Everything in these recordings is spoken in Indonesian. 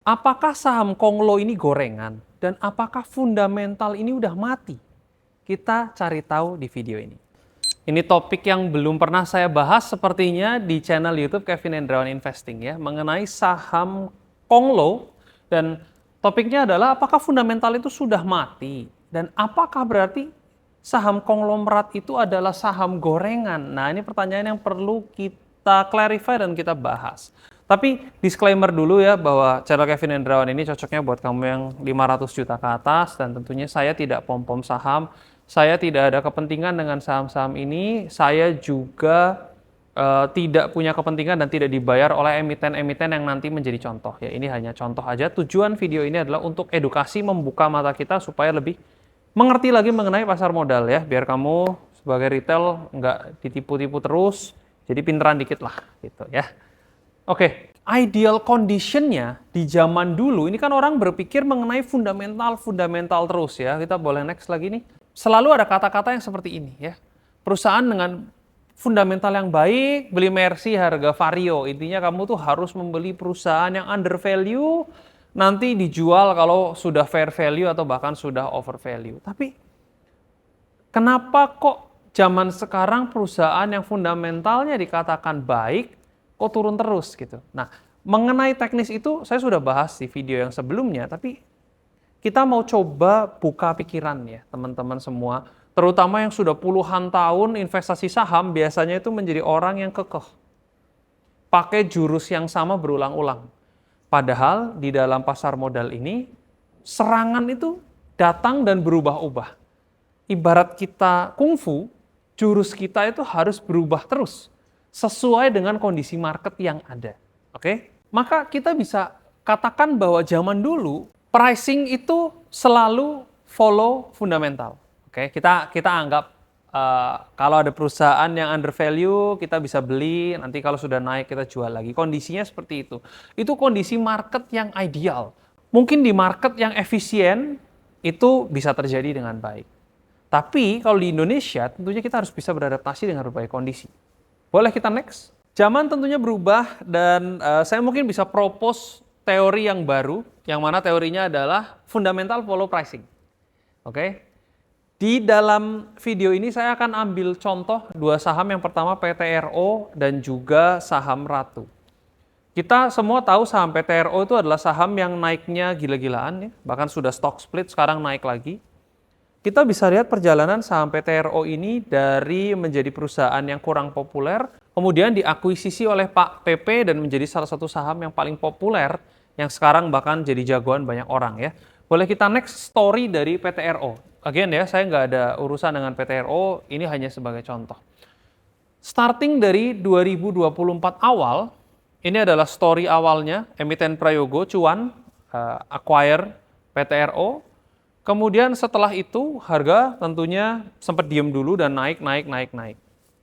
Apakah saham Konglo ini gorengan? Dan apakah fundamental ini udah mati? Kita cari tahu di video ini. Ini topik yang belum pernah saya bahas sepertinya di channel YouTube Kevin Hendrawan Investing ya, mengenai saham Konglo, dan topiknya adalah apakah fundamental itu sudah mati dan apakah berarti saham konglomerat itu adalah saham gorengan. Nah, ini pertanyaan yang perlu kita clarify dan kita bahas. Tapi disclaimer dulu ya, bahwa channel Kevin Hendrawan ini cocoknya buat kamu yang 500 juta ke atas, dan tentunya saya tidak pom-pom saham. Saya tidak ada kepentingan dengan saham-saham ini. Saya juga tidak punya kepentingan dan tidak dibayar oleh emiten-emiten yang nanti menjadi contoh. Ya, ini hanya contoh aja. Tujuan video ini adalah untuk edukasi, membuka mata kita supaya lebih mengerti lagi mengenai pasar modal ya, biar kamu sebagai retail nggak ditipu-tipu terus, jadi pinteran dikit lah gitu ya. Oke, ideal condition-nya di zaman dulu, ini kan orang berpikir mengenai fundamental terus ya. Kita boleh next lagi nih. Selalu ada kata-kata yang seperti ini ya. Perusahaan dengan fundamental yang baik, beli Mercy harga Vario. Intinya kamu tuh harus membeli perusahaan yang under value, nanti dijual kalau sudah fair value atau bahkan sudah over value. Tapi kenapa kok zaman sekarang perusahaan yang fundamentalnya dikatakan baik, kok turun terus gitu? Nah, mengenai teknis itu saya sudah bahas di video yang sebelumnya, tapi kita mau coba buka pikiran ya teman-teman semua, terutama yang sudah puluhan tahun investasi saham, biasanya itu menjadi orang yang kekeh. Pakai jurus yang sama berulang-ulang. Padahal di dalam pasar modal ini, serangan itu datang dan berubah-ubah. Ibarat kita kungfu, jurus kita itu harus berubah terus, sesuai dengan kondisi market yang ada. Oke? Maka kita bisa katakan bahwa zaman dulu, pricing itu selalu follow fundamental. Oke, kita anggap kalau ada perusahaan yang under value, kita bisa beli, nanti kalau sudah naik kita jual lagi. Kondisinya seperti itu. Itu kondisi market yang ideal. Mungkin di market yang efisien, itu bisa terjadi dengan baik. Tapi kalau di Indonesia, tentunya kita harus bisa beradaptasi dengan berbagai kondisi. Boleh kita next? Zaman tentunya berubah, dan saya mungkin bisa propose teori yang baru, yang mana teorinya adalah fundamental follow pricing. Oke? Di dalam video ini saya akan ambil contoh dua saham, yang pertama PTRO dan juga saham Ratu. Kita semua tahu saham PTRO itu adalah saham yang naiknya gila-gilaan ya, bahkan sudah stock split, sekarang naik lagi. Kita bisa lihat perjalanan saham PTRO ini dari menjadi perusahaan yang kurang populer, kemudian diakuisisi oleh Pak PP dan menjadi salah satu saham yang paling populer, yang sekarang bahkan jadi jagoan banyak orang ya. Boleh kita next story dari PTRO. Again ya, saya nggak ada urusan dengan PTRO, ini hanya sebagai contoh. Starting dari 2024 awal, ini adalah story awalnya, emiten Prayogo, cuan, acquire PTRO. Kemudian setelah itu, harga tentunya sempat diem dulu dan naik.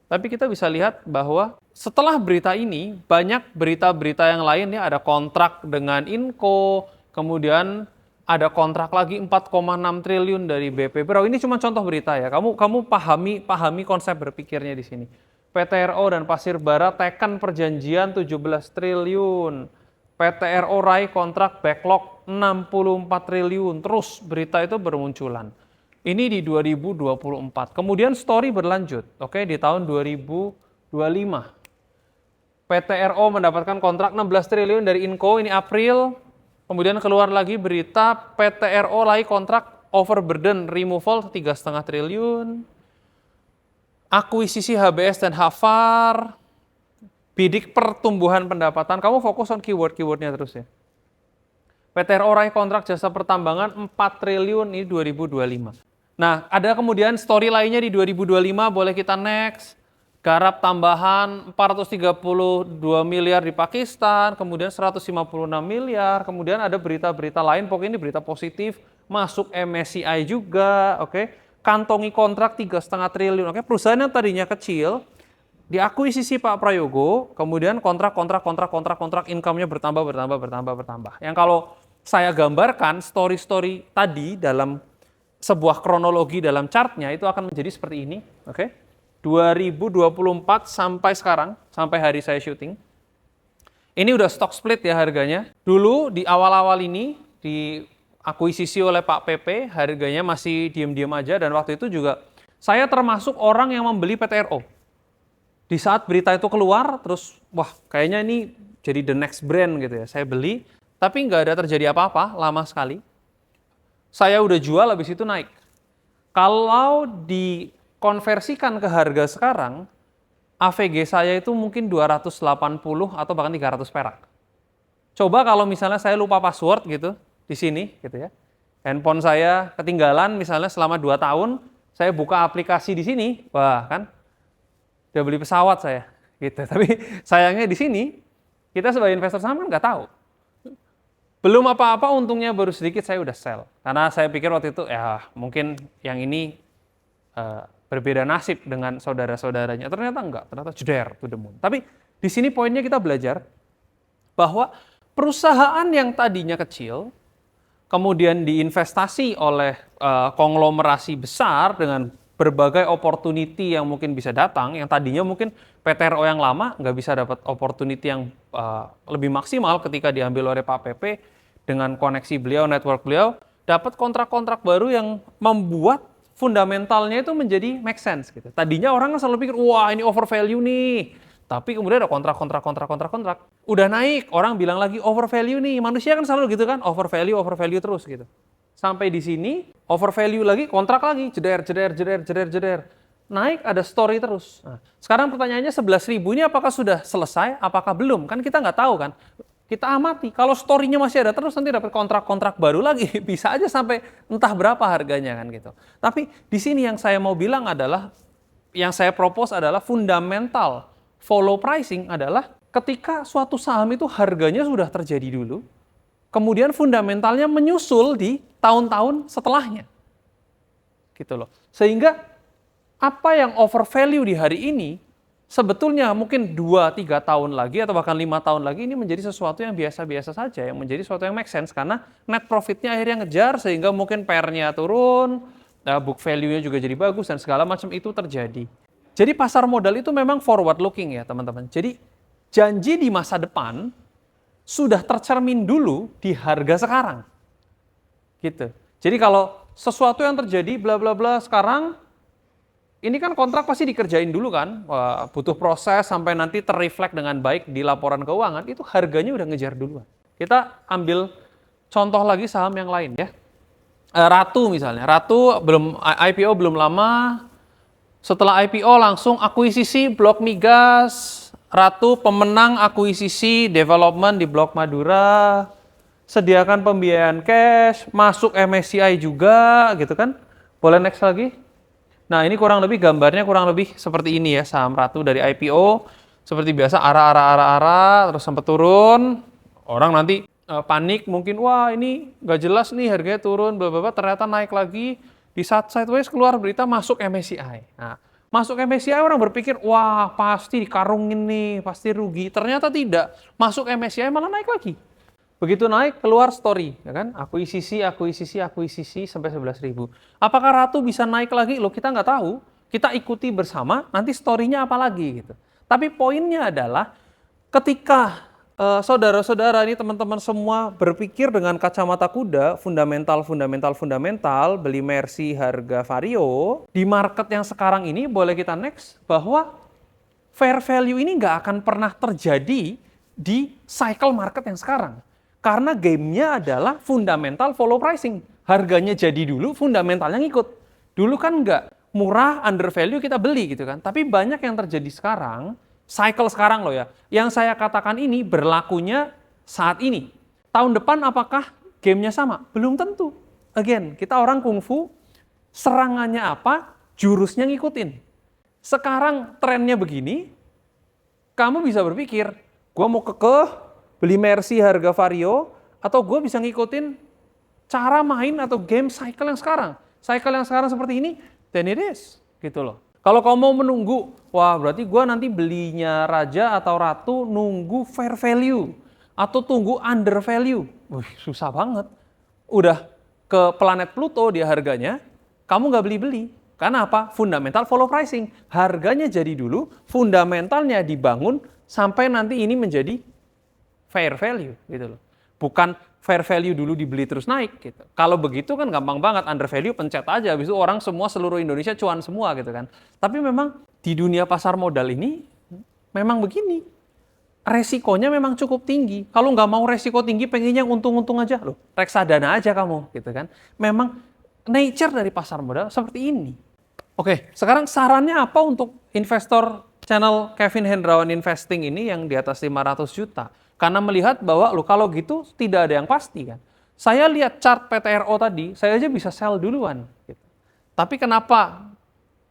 Tapi kita bisa lihat bahwa setelah berita ini, banyak berita-berita yang lain ya, ada kontrak dengan Inco, kemudian ada kontrak lagi 4,6 triliun dari BP Bro. Ini cuma contoh berita ya. Kamu pahami konsep berpikirnya di sini. PTRO dan Pasir Barat tekan perjanjian 17 triliun. PTRO raih kontrak backlog 64 triliun. Terus berita itu bermunculan. Ini di 2024. Kemudian story berlanjut. Oke, di tahun 2025. PTRO mendapatkan kontrak 16 triliun dari Inco, ini April. Kemudian keluar lagi berita PTRO raih kontrak overburden removal 3,5 triliun. Akuisisi HBS dan Hafar. Bidik pertumbuhan pendapatan. Kamu fokus on keyword-keywordnya terus ya. PTRO raih kontrak jasa pertambangan 4 triliun, ini 2025. Nah, ada kemudian story lainnya di 2025, boleh kita next. Garap tambahan 432 miliar di Pakistan, kemudian 156 miliar, kemudian ada berita-berita lain, pokoknya ini berita positif, masuk MSCI juga, oke. Kantongi kontrak 3,5 triliun, oke. Perusahaan yang tadinya kecil, diakuisisi Pak Prayogo, kemudian kontrak, income-nya bertambah. Yang kalau saya gambarkan, story-story tadi dalam sebuah kronologi dalam chartnya, itu akan menjadi seperti ini, oke. 2024 sampai sekarang, sampai hari saya syuting, Ini udah stock split ya harganya. Dulu di awal-awal ini diakuisisi oleh Pak PP, harganya masih diem-diem aja dan waktu itu juga saya termasuk orang yang membeli PTRO. Di saat berita itu keluar, terus wah kayaknya ini jadi the next brand gitu ya. Saya beli, tapi nggak ada terjadi apa-apa, lama sekali. Saya udah jual, habis itu naik. Kalau dikonversikan ke harga sekarang, AVG saya itu mungkin 280 atau bahkan 300 perak. Coba kalau misalnya saya lupa password gitu, di sini gitu ya. Handphone saya ketinggalan misalnya selama 2 tahun, saya buka aplikasi di sini, wah kan, udah beli pesawat saya gitu. Tapi sayangnya di sini, kita sebagai investor saham kan nggak tahu. Belum apa-apa untungnya baru sedikit saya udah sell. Karena saya pikir waktu itu ya mungkin yang ini berbeda nasib dengan saudara-saudaranya. Ternyata enggak, ternyata jeder to the moon. Tapi di sini poinnya kita belajar bahwa perusahaan yang tadinya kecil, kemudian diinvestasi oleh konglomerasi besar dengan berbagai opportunity yang mungkin bisa datang, yang tadinya mungkin PTRO yang lama nggak bisa dapat opportunity yang lebih maksimal ketika diambil oleh Pak PP dengan koneksi beliau, network beliau, dapat kontrak-kontrak baru yang membuat fundamentalnya itu menjadi make sense gitu. Tadinya orang kan selalu pikir, wah ini over value nih. Tapi kemudian ada kontrak. Udah naik, orang bilang lagi over value nih. Manusia kan selalu gitu kan, over value terus gitu. Sampai di sini, over value lagi, kontrak lagi, jeder. Naik, ada story terus. Nah, sekarang pertanyaannya 11.000 ini apakah sudah selesai, apakah belum? Kan kita nggak tahu kan. Kita amati, kalau story-nya masih ada terus nanti dapat kontrak-kontrak baru lagi, bisa aja sampai entah berapa harganya kan gitu. Tapi di sini yang saya mau bilang adalah, yang saya propose adalah fundamental follow pricing adalah ketika suatu saham itu harganya sudah terjadi dulu, kemudian fundamentalnya menyusul di tahun-tahun setelahnya. Gitu loh. Sehingga apa yang over value di hari ini, sebetulnya mungkin 2-3 tahun lagi atau bahkan 5 tahun lagi ini menjadi sesuatu yang biasa-biasa saja, yang menjadi sesuatu yang make sense karena net profitnya akhirnya ngejar sehingga mungkin PER-nya turun, book value-nya juga jadi bagus dan segala macam itu terjadi. Jadi pasar modal itu memang forward looking ya teman-teman. Jadi janji di masa depan sudah tercermin dulu di harga sekarang. Gitu. Jadi kalau sesuatu yang terjadi bla bla bla sekarang, ini kan kontrak pasti dikerjain dulu kan, butuh proses sampai nanti terreflek dengan baik di laporan keuangan, itu harganya udah ngejar duluan. Kita ambil contoh lagi saham yang lain ya. Ratu misalnya, Ratu IPO belum lama, setelah IPO langsung akuisisi Blok Migas, Ratu pemenang akuisisi development di Blok Madura, sediakan pembiayaan cash, masuk MSCI juga gitu kan. Boleh next lagi? Nah ini kurang lebih gambarnya kurang lebih seperti ini ya, saham Ratu dari IPO seperti biasa arah terus sempat turun, orang nanti panik mungkin, wah ini nggak jelas nih harganya turun, bla bla bla, ternyata naik lagi, di saat sideways keluar berita masuk MSCI. Nah masuk MSCI orang berpikir, wah pasti dikarungin nih, pasti rugi, ternyata tidak, masuk MSCI malah naik lagi. Begitu naik, keluar story, ya kan? Akuisisi sampai 11.000. Apakah Ratu bisa naik lagi? Loh kita nggak tahu. Kita ikuti bersama, nanti story-nya apa lagi gitu. Tapi poinnya adalah ketika saudara-saudara ini teman-teman semua berpikir dengan kacamata kuda, fundamental, beli Mercy harga Vario, di market yang sekarang ini boleh kita next, bahwa fair value ini nggak akan pernah terjadi di cycle market yang sekarang. Karena gamenya adalah fundamental follow pricing. Harganya jadi dulu, fundamentalnya ngikut. Dulu kan nggak, murah, under value kita beli gitu kan. Tapi banyak yang terjadi sekarang, cycle sekarang loh ya. Yang saya katakan ini berlakunya saat ini. Tahun depan apakah gamenya sama? Belum tentu. Again, kita orang kungfu, serangannya apa, jurusnya ngikutin. Sekarang trennya begini, kamu bisa berpikir, gua mau kekeh, beli Mercy harga Vario, atau gue bisa ngikutin cara main atau game cycle yang sekarang. Cycle yang sekarang seperti ini, then it is. Gitu loh. Kalau kamu mau menunggu, wah berarti gue nanti belinya Raja atau Ratu nunggu fair value. Atau tunggu under value. Wih, susah banget. Udah ke planet Pluto dia harganya, kamu nggak beli-beli. Karena apa? Fundamental follow pricing. Harganya jadi dulu, fundamentalnya dibangun, sampai nanti ini menjadi fair value gitu loh. Bukan fair value dulu dibeli terus naik gitu. Kalau begitu kan gampang banget, under value pencet aja, habis itu orang semua seluruh Indonesia cuan semua gitu kan. Tapi memang di dunia pasar modal ini memang begini. Resikonya memang cukup tinggi. Kalau nggak mau resiko tinggi, pengennya untung-untung aja loh. Reksadana aja kamu gitu kan. Memang nature dari pasar modal seperti ini. Oke, sekarang sarannya apa untuk investor channel Kevin Hendrawan Investing ini yang di atas 500 juta? Karena melihat bahwa lo kalau gitu tidak ada yang pasti kan. Saya lihat chart PTRO tadi, saya aja bisa sell duluan. Gitu. Tapi kenapa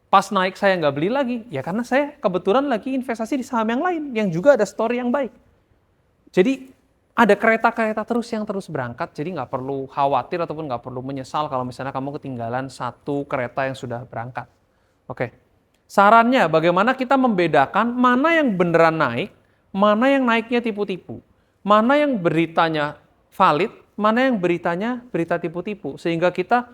pas naik saya nggak beli lagi? Ya karena saya kebetulan lagi investasi di saham yang lain, yang juga ada story yang baik. Jadi ada kereta-kereta terus yang terus berangkat, jadi nggak perlu khawatir ataupun nggak perlu menyesal kalau misalnya kamu ketinggalan satu kereta yang sudah berangkat. Oke, sarannya bagaimana kita membedakan mana yang beneran naik, mana yang naiknya tipu-tipu, mana yang beritanya valid, mana yang beritanya berita tipu-tipu, sehingga kita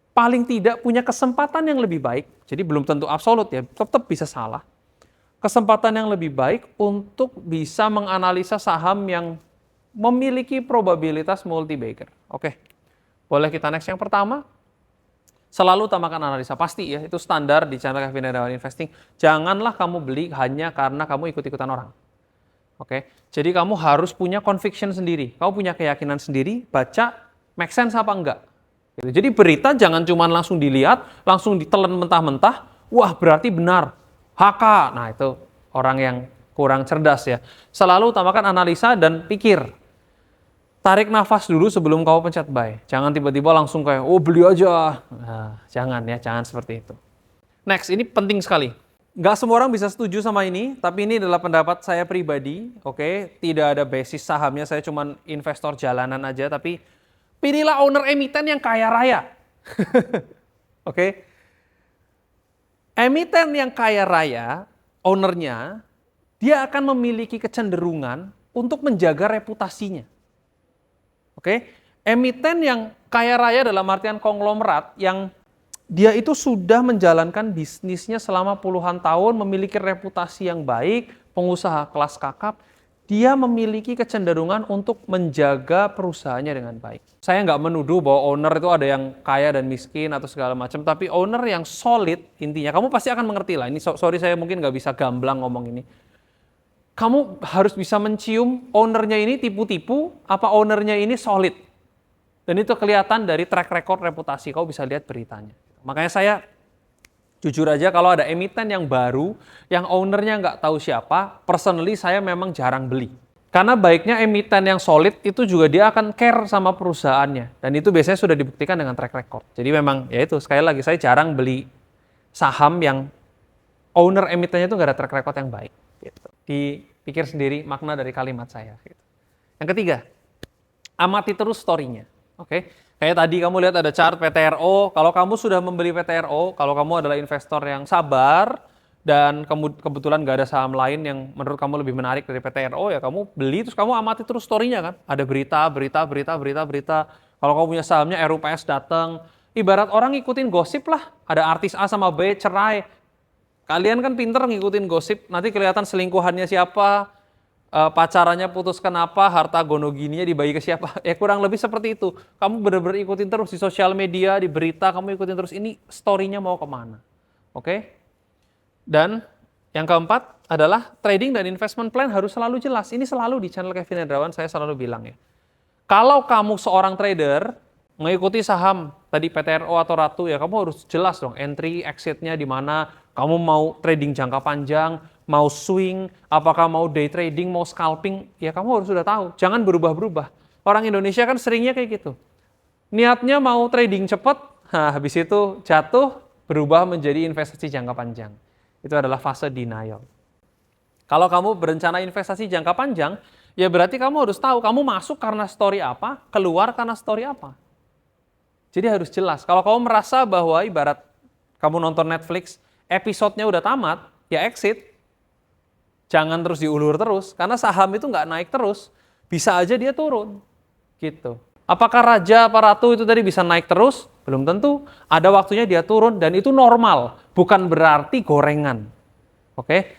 paling tidak punya kesempatan yang lebih baik, jadi belum tentu absolut ya, tetap bisa salah. Kesempatan yang lebih baik untuk bisa menganalisa saham yang memiliki probabilitas multi-bagger. Oke, boleh kita next yang pertama. Selalu utamakan analisa, pasti ya, itu standar di channel Kevin Hendrawan Investing. Janganlah kamu beli hanya karena kamu ikut-ikutan orang. Oke, jadi kamu harus punya conviction sendiri, kamu punya keyakinan sendiri, baca, make sense apa enggak. Jadi berita jangan cuma langsung dilihat, langsung ditelan mentah-mentah, wah berarti benar. HK, nah itu orang yang kurang cerdas ya. Selalu utamakan analisa dan pikir. Tarik nafas dulu sebelum kamu pencet buy. Jangan tiba-tiba langsung kayak, oh beli aja. Nah, jangan ya, jangan seperti itu. Next, ini penting sekali. Nggak semua orang bisa setuju sama ini, tapi ini adalah pendapat saya pribadi. Oke, tidak ada basis sahamnya, saya cuma investor jalanan aja, tapi pilihlah owner emiten yang kaya raya. Oke. Emiten yang kaya raya, ownernya, dia akan memiliki kecenderungan untuk menjaga reputasinya. Oke, emiten yang kaya raya dalam artian konglomerat, yang dia itu sudah menjalankan bisnisnya selama puluhan tahun, memiliki reputasi yang baik, pengusaha kelas kakap, dia memiliki kecenderungan untuk menjaga perusahaannya dengan baik. Saya nggak menuduh bahwa owner itu ada yang kaya dan miskin atau segala macam, tapi owner yang solid, intinya kamu pasti akan mengerti lah. Ini sorry saya mungkin nggak bisa gamblang ngomong ini. Kamu harus bisa mencium ownernya ini tipu-tipu, apa ownernya ini solid. Dan itu kelihatan dari track record reputasi, kamu bisa lihat beritanya. Makanya saya jujur aja kalau ada emiten yang baru, yang ownernya nggak tahu siapa, personally saya memang jarang beli. Karena baiknya emiten yang solid itu juga dia akan care sama perusahaannya. Dan itu biasanya sudah dibuktikan dengan track record. Jadi memang ya itu, sekali lagi saya jarang beli saham yang owner emitennya itu nggak ada track record yang baik. Gitu. Dipikir sendiri makna dari kalimat saya. Gitu. Yang ketiga, amati terus story-nya. Oke. Kayak tadi kamu lihat ada chart PTRO, kalau kamu sudah membeli PTRO, kalau kamu adalah investor yang sabar, dan kebetulan nggak ada saham lain yang menurut kamu lebih menarik dari PTRO, ya kamu beli, terus kamu amati terus story-nya kan. Ada berita. Kalau kamu punya sahamnya RUPS datang, ibarat orang ngikutin gosip lah, ada artis A sama B cerai. Kalian kan pinter ngikutin gosip, nanti kelihatan selingkuhannya siapa, pacarannya putus kenapa, harta gono gininya dibagi ke siapa. Ya kurang lebih seperti itu. Kamu benar-benar ikutin terus di sosial media, di berita, kamu ikutin terus ini story-nya mau kemana. Oke? Dan yang keempat adalah trading dan investment plan harus selalu jelas. Ini selalu di channel Kevin Hendrawan saya selalu bilang ya. Kalau kamu seorang trader, mengikuti saham, tadi PTRO atau Ratu, ya kamu harus jelas dong entry, exit-nya di mana, kamu mau trading jangka panjang, mau swing, apakah mau day trading, mau scalping, ya kamu harus sudah tahu. Jangan berubah-berubah. Orang Indonesia kan seringnya kayak gitu. Niatnya mau trading cepat, habis itu jatuh, berubah menjadi investasi jangka panjang. Itu adalah fase denial. Kalau kamu berencana investasi jangka panjang, ya berarti kamu harus tahu, kamu masuk karena story apa, keluar karena story apa. Jadi harus jelas. Kalau kamu merasa bahwa ibarat kamu nonton Netflix, episodenya udah tamat, ya exit. Jangan terus diulur terus, karena saham itu nggak naik terus. Bisa aja dia turun. Gitu. Apakah raja apa ratu itu tadi bisa naik terus? Belum tentu. Ada waktunya dia turun dan itu normal. Bukan berarti gorengan. Oke?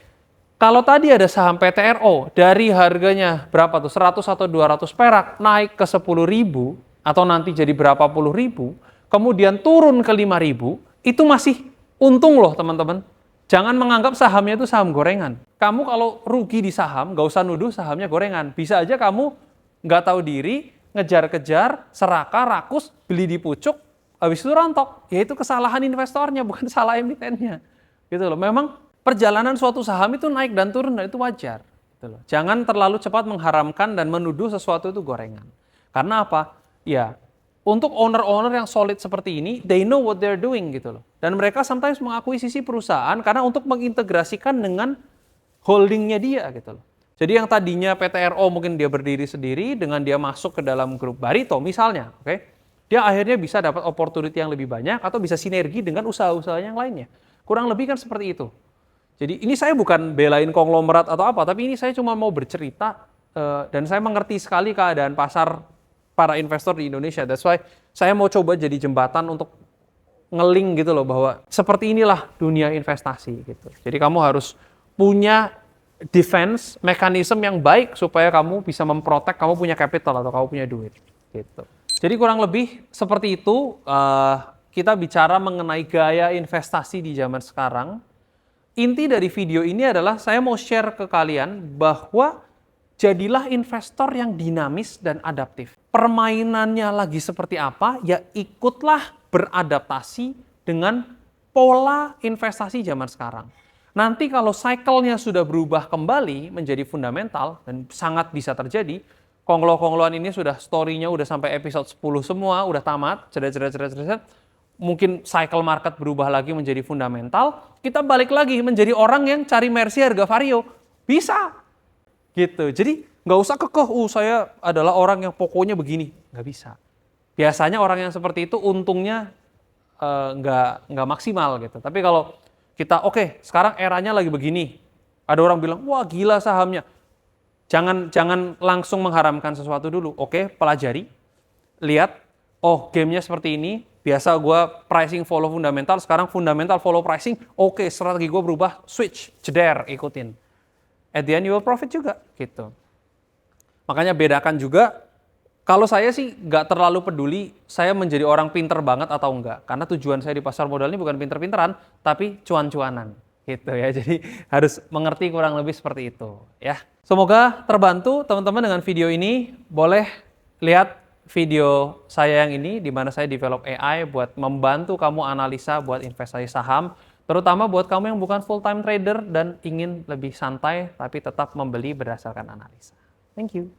Kalau tadi ada saham PTRO dari harganya berapa tuh 100 atau 200 perak naik ke 10.000 atau nanti jadi berapa puluh ribu, kemudian turun ke 5.000, itu masih untung loh teman-teman. Jangan menganggap sahamnya itu saham gorengan. Kamu kalau rugi di saham, nggak usah nuduh sahamnya gorengan. Bisa aja kamu nggak tahu diri, ngejar-kejar, serakah, rakus, beli di pucuk, habis itu rontok. Ya itu kesalahan investornya, bukan salah emitennya. Gitu loh. Memang perjalanan suatu saham itu naik dan turun, dan itu wajar. Gitu loh. Jangan terlalu cepat mengharamkan dan menuduh sesuatu itu gorengan. Karena apa? Ya, untuk owner-owner yang solid seperti ini, they know what they're doing gitu loh. Dan mereka sometimes mengakuisisi perusahaan karena untuk mengintegrasikan dengan holdingnya dia gitu loh. Jadi yang tadinya PTRO mungkin dia berdiri sendiri, dengan dia masuk ke dalam grup Barito misalnya, oke? Dia akhirnya bisa dapat opportunity yang lebih banyak atau bisa sinergi dengan usaha-usaha yang lainnya. Kurang lebih kan seperti itu. Jadi ini saya bukan belain konglomerat atau apa, tapi ini saya cuma mau bercerita dan saya mengerti sekali keadaan pasar para investor di Indonesia. That's why saya mau coba jadi jembatan untuk ngeling gitu loh bahwa seperti inilah dunia investasi gitu. Jadi kamu harus punya defense mekanisme yang baik supaya kamu bisa memprotek kamu punya capital atau kamu punya duit gitu. Jadi kurang lebih seperti itu kita bicara mengenai gaya investasi di zaman sekarang. Inti dari video ini adalah saya mau share ke kalian bahwa jadilah investor yang dinamis dan adaptif. Permainannya lagi seperti apa, ya ikutlah beradaptasi dengan pola investasi zaman sekarang. Nanti kalau cycle-nya sudah berubah kembali menjadi fundamental, dan sangat bisa terjadi, konglo-kongloan ini sudah story-nya udah sampai episode 10 semua, udah tamat, cedera, mungkin cycle market berubah lagi menjadi fundamental, kita balik lagi menjadi orang yang cari Mercy harga vario. Bisa. Gitu. Jadi nggak usah kekeh, saya adalah orang yang pokoknya begini. Nggak bisa. Biasanya orang yang seperti itu untungnya nggak maksimal gitu. Tapi kalau kita, oke, sekarang eranya lagi begini. Ada orang bilang, wah gila sahamnya. Jangan langsung mengharamkan sesuatu dulu. Oke, pelajari. Lihat, oh gamenya seperti ini. Biasa gue pricing follow fundamental, sekarang fundamental follow pricing, oke, strategi gue berubah, switch, jeder, ikutin. At the end you will profit juga, gitu. Makanya bedakan juga, kalau saya sih nggak terlalu peduli saya menjadi orang pinter banget atau enggak. Karena tujuan saya di pasar modal ini bukan pinter-pinteran, tapi cuan-cuanan. Gitu ya, jadi harus mengerti kurang lebih seperti itu. Ya. Semoga terbantu teman-teman dengan video ini, boleh lihat video saya yang ini di mana saya develop AI buat membantu kamu analisa buat investasi saham, terutama buat kamu yang bukan full time trader dan ingin lebih santai tapi tetap membeli berdasarkan analisa. Thank you.